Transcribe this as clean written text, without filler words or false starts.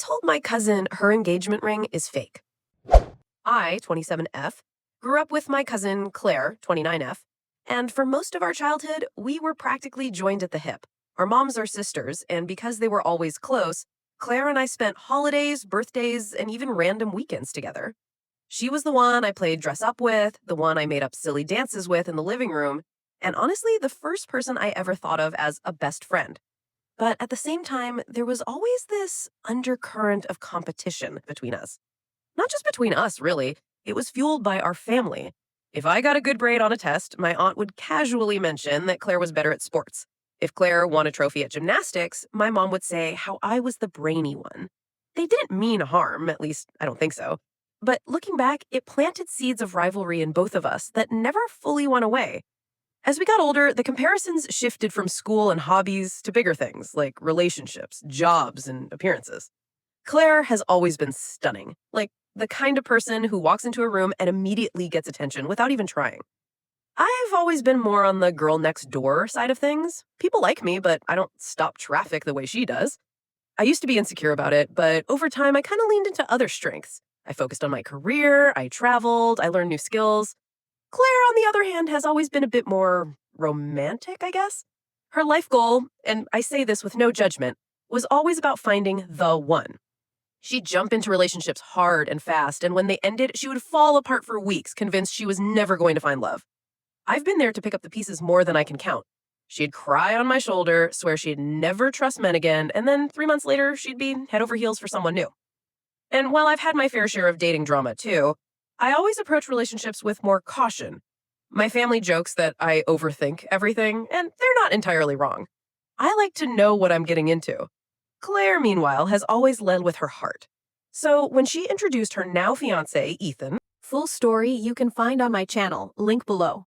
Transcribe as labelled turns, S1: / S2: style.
S1: told my cousin her engagement ring is fake. I, 27F, grew up with my cousin Claire, 29F, and for most of our childhood, we were practically joined at the hip. Our moms are sisters, and because they were always close, Claire and I spent holidays, birthdays, and even random weekends together. She was the one I played dress up with, the one I made up silly dances with in the living room, and honestly, the first person I ever thought of as a best friend. But at the same time, there was always this undercurrent of competition between us. Not just between us, really. It was fueled by our family. If I got a good grade on a test, my aunt would casually mention that Claire was better at sports. If Claire won a trophy at gymnastics, my mom would say how I was the brainy one. They didn't mean harm, at least I don't think so. But looking back, it planted seeds of rivalry in both of us that never fully went away. As we got older, the comparisons shifted from school and hobbies to bigger things like relationships, jobs, and appearances. Claire has always been stunning, like the kind of person who walks into a room and immediately gets attention without even trying. I've always been more on the girl next door side of things. People like me, but I don't stop traffic the way she does. I used to be insecure about it, but over time I kind of leaned into other strengths. I focused on my career, I traveled, I learned new skills. Claire, on the other hand, has always been a bit more romantic, I guess. Her life goal, and I say this with no judgment, was always about finding the one. She'd jump into relationships hard and fast, and when they ended, she would fall apart for weeks, convinced she was never going to find love. I've been there to pick up the pieces more than I can count. She'd cry on my shoulder, swear she'd never trust men again, and then 3 months later, she'd be head over heels for someone new. And while I've had my fair share of dating drama too, I always approach relationships with more caution. My family jokes that I overthink everything, and they're not entirely wrong. I like to know what I'm getting into. Claire, meanwhile, has always led with her heart. So when she introduced her now fiancé, Ethan, full story you can find on my channel, link below.